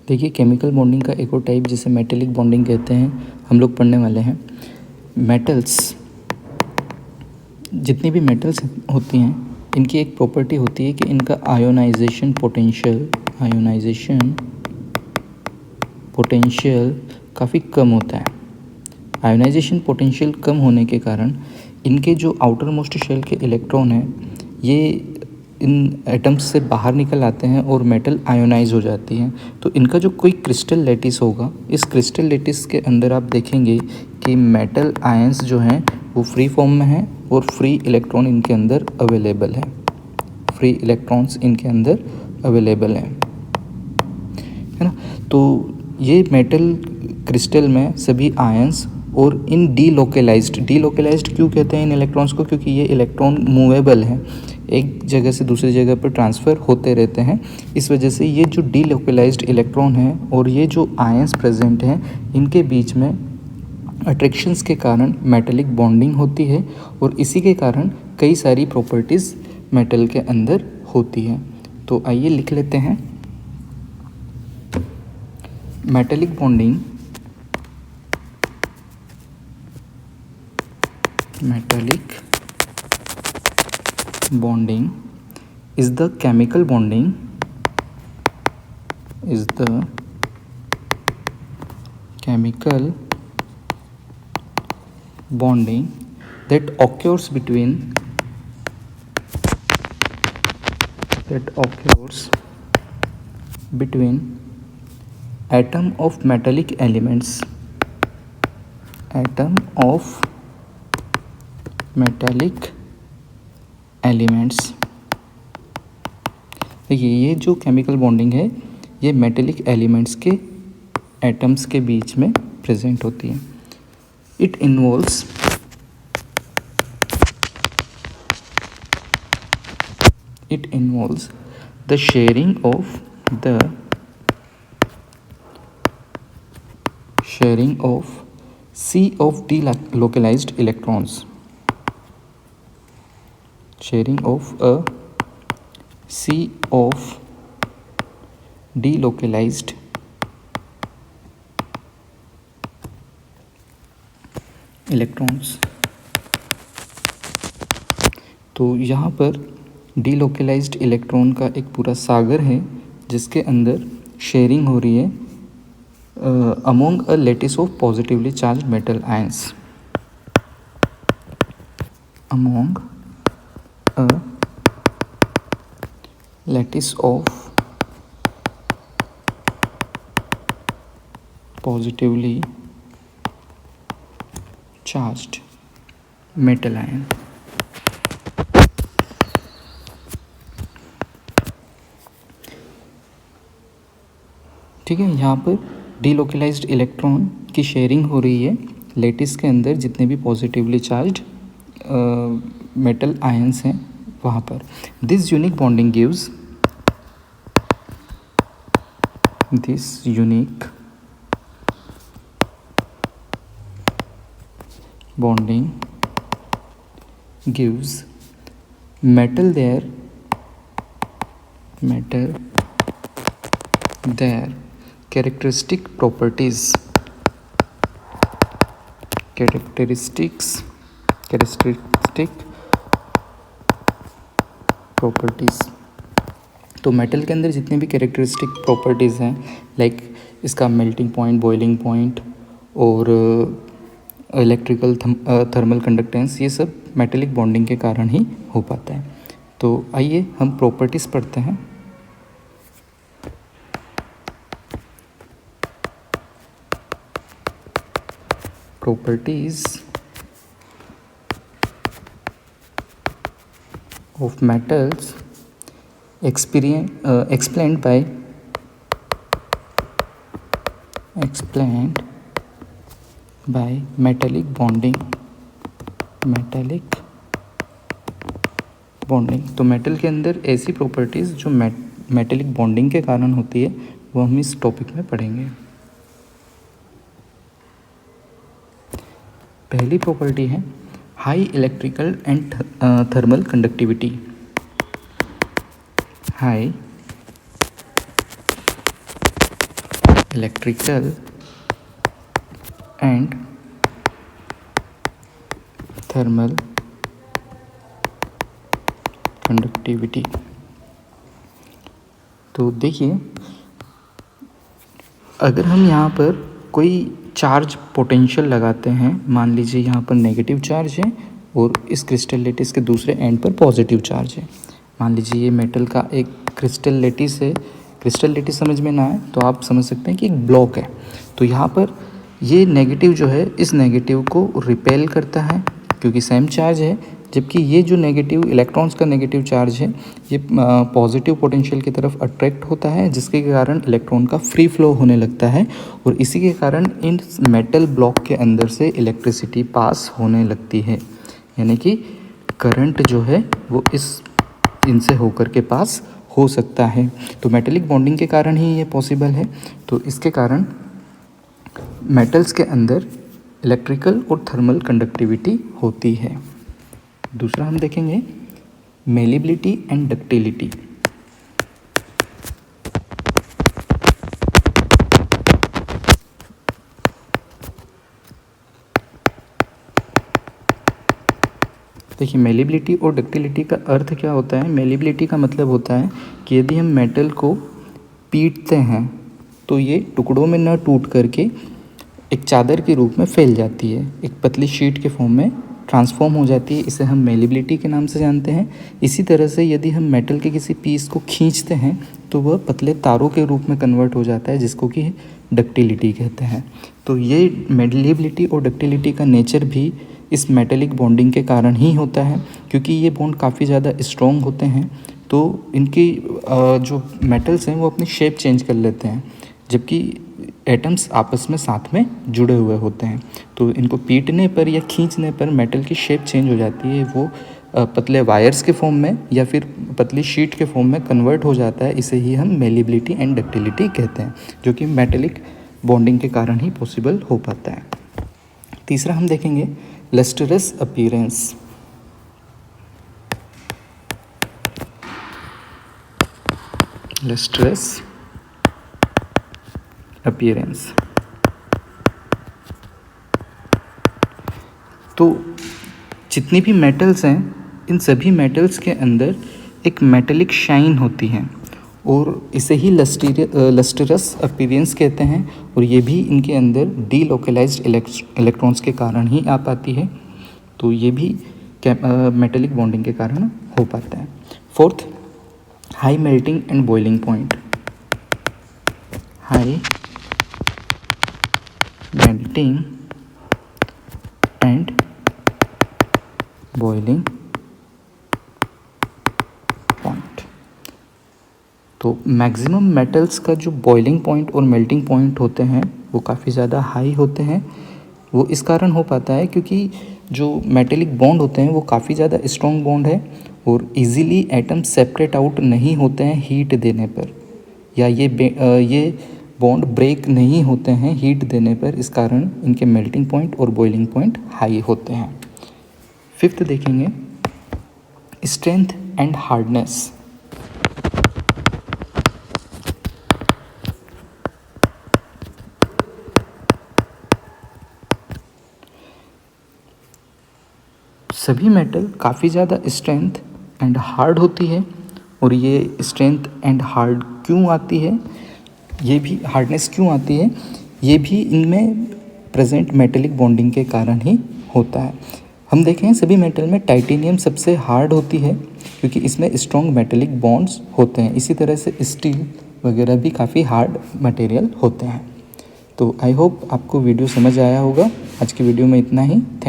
देखिए chemical bonding का एक और टाइप जिसे मेटेलिक बॉन्डिंग कहते हैं हम लोग पढ़ने वाले हैं। मेटल्स, जितनी भी मेटल्स होती हैं इनकी एक प्रॉपर्टी होती है कि इनका आयोनाइजेशन पोटेंशियल काफ़ी कम होता है। आयोनाइजेशन पोटेंशियल कम होने के कारण इनके जो आउटर मोस्ट शेल के इलेक्ट्रॉन हैं ये इन एटम्स से बाहर निकल आते हैं और मेटल आयोनाइज हो जाती हैं। तो इनका जो कोई क्रिस्टल लैटिस होगा, इस क्रिस्टल लैटिस के अंदर आप देखेंगे कि मेटल आयंस जो हैं वो फ्री फॉर्म में हैं और फ्री इलेक्ट्रॉन इनके अंदर अवेलेबल है। फ्री इलेक्ट्रॉन्स इनके अंदर अवेलेबल हैं, है ना। तो ये मेटल क्रिस्टल में सभी आयंस और इन डीलोकलाइज्ड क्यों कहते हैं इन इलेक्ट्रॉन्स को? क्योंकि ये इलेक्ट्रॉन मूवेबल हैं, एक जगह से दूसरी जगह पर ट्रांसफ़र होते रहते हैं। इस वजह से ये जो डीलोकलाइज्ड इलेक्ट्रॉन हैं और ये जो आयंस प्रेजेंट हैं इनके बीच में अट्रैक्शंस के कारण मेटेलिक बॉन्डिंग होती है और इसी के कारण कई सारी प्रॉपर्टीज़ मेटल के अंदर होती हैं। तो आइए लिख लेते हैं। Metallic bonding is the chemical bonding that occurs between atom of metallic elements देखिए ये जो केमिकल बॉन्डिंग है ये मेटेलिक एलिमेंट्स के एटम्स के बीच में प्रेजेंट होती है। It involves the sharing of C of delocalized electrons, sharing of a C of delocalized electrons। तो यहाँ पर डीलोकलाइज्ड इलेक्ट्रॉन का एक पूरा सागर है जिसके अंदर शेयरिंग हो रही है among a lattice of positively charge metal ions, among a lattice of positively charged metal ion. ठीक है, यहाँ पर डीलोकलाइज्ड इलेक्ट्रॉन की शेयरिंग हो रही है लैटिस के अंदर जितने भी पॉजिटिवली चार्ज्ड मेटल आयंस हैं वहाँ पर। This unique bonding gives metal their characteristic properties तो मेटल के अंदर जितने भी कैरेक्टरिस्टिक प्रॉपर्टीज़ हैं लाइक इसका मेल्टिंग पॉइंट, बॉइलिंग पॉइंट और इलेक्ट्रिकल थर्मल कंडक्टेंस, ये सब मेटेलिक बॉन्डिंग के कारण ही हो पाता है। तो आइए हम प्रॉपर्टीज़ पढ़ते हैं। Properties of metals explained by metallic bonding। तो मेटल के अंदर ऐसी प्रॉपर्टीज़ जो मेटेलिक बॉन्डिंग के कारण होती है वो हम इस टॉपिक में पढ़ेंगे। पहली प्रॉपर्टी है high electrical and thermal conductivity. High electrical and thermal conductivity. तो देखिए, अगर हम यहाँ पर कोई चार्ज पोटेंशियल लगाते हैं, मान लीजिए यहाँ पर नेगेटिव चार्ज है और इस क्रिस्टल लेटिस के दूसरे एंड पर पॉजिटिव चार्ज है। मान लीजिए ये मेटल का एक क्रिस्टल लेटिस है। क्रिस्टल लेटिस समझ में ना आए तो आप समझ सकते हैं कि एक ब्लॉक है। तो यहाँ पर ये नेगेटिव जो है इस नेगेटिव को रिपेल करता है क्योंकि सेम चार्ज है, जबकि ये जो नेगेटिव इलेक्ट्रॉन्स का नेगेटिव चार्ज है ये पॉजिटिव पोटेंशियल की तरफ अट्रैक्ट होता है, जिसके कारण इलेक्ट्रॉन का फ्री फ्लो होने लगता है और इसी के कारण इन मेटल ब्लॉक के अंदर से इलेक्ट्रिसिटी पास होने लगती है, यानी कि करंट जो है वो इनसे होकर के पास हो सकता है। तो मेटेलिक बॉन्डिंग के कारण ही ये पॉसिबल है। तो इसके कारण मेटल्स के अंदर इलेक्ट्रिकल और थर्मल कंडक्टिविटी होती है। दूसरा हम देखेंगे मेलिबिलिटी एंड डक्टिलिटी। देखिए, मेलिबिलिटी और डक्टिलिटी का अर्थ क्या होता है। मेलिबिलिटी का मतलब होता है कि यदि हम मेटल को पीटते हैं तो ये टुकड़ों में न टूट करके एक चादर के रूप में फैल जाती है, एक पतली शीट के फॉर्म में ट्रांसफॉर्म हो जाती है। इसे हम मेलिबिलिटी के नाम से जानते हैं। इसी तरह से यदि हम मेटल के किसी पीस को खींचते हैं तो वह पतले तारों के रूप में कन्वर्ट हो जाता है, जिसको कि डक्टिलिटी कहते हैं। तो ये मेलिबिलिटी और डक्टिलिटी का नेचर भी इस मेटेलिक बॉन्डिंग के कारण ही होता है, क्योंकि ये बॉन्ड काफ़ी ज़्यादा स्ट्रॉन्ग होते हैं। तो इनकी जो मेटल्स हैं वो अपनी शेप चेंज कर लेते हैं, जबकि एटम्स आपस में साथ में जुड़े हुए होते हैं। तो इनको पीटने पर या खींचने पर मेटल की शेप चेंज हो जाती है, वो पतले वायर्स के फॉर्म में या फिर पतली शीट के फॉर्म में कन्वर्ट हो जाता है। इसे ही हम मेलिबिलिटी एंड डक्टिलिटी कहते हैं, जो कि मेटेलिक बॉन्डिंग के कारण ही पॉसिबल हो पाता है। तीसरा हम देखेंगे लस्टरस अपीयरेंस। लस्टरस अपीयरेंस तो जितनी भी मेटल्स हैं, इन सभी मेटल्स के अंदर एक मेटेलिक शाइन होती है और इसे ही लस्टरस अपीयरेंस कहते हैं। और ये भी इनके अंदर डीलोकलाइज्ड इलेक्ट्रॉन्स के कारण ही आ पाती है। तो ये भी मेटेलिक बॉन्डिंग के कारण हो पाता है। Fourth, high melting and boiling point. High melting and boiling point. तो मैक्सिमम मेटल्स का जो बॉइलिंग पॉइंट और मेल्टिंग पॉइंट होते हैं वो काफ़ी ज़्यादा हाई होते हैं। वो इस कारण हो पाता है क्योंकि जो मेटेलिक बॉन्ड होते हैं वो काफ़ी ज़्यादा स्ट्रॉन्ग बॉन्ड है और इजीली एटम सेपरेट आउट नहीं होते हैं हीट देने पर, या ये बॉन्ड ब्रेक नहीं होते हैं हीट देने पर। इस कारण इनके मेल्टिंग पॉइंट और बॉइलिंग पॉइंट हाई होते हैं। फिफ्थ देखेंगे स्ट्रेंथ एंड हार्डनेस। सभी मेटल काफ़ी ज़्यादा स्ट्रेंथ एंड हार्ड होती है, और ये स्ट्रेंथ एंड हार्ड क्यों आती है, ये भी हार्डनेस क्यों आती है, ये भी इनमें प्रेजेंट मेटेलिक बॉन्डिंग के कारण ही होता है। हम देखें सभी मेटल में टाइटेनियम सबसे हार्ड होती है क्योंकि इसमें स्ट्रॉन्ग मेटेलिक बॉन्ड्स होते हैं। इसी तरह से स्टील वगैरह भी काफ़ी हार्ड मटेरियल होते हैं। तो आई होप आपको वीडियो समझ आया होगा। आज की वीडियो में इतना ही। थैंक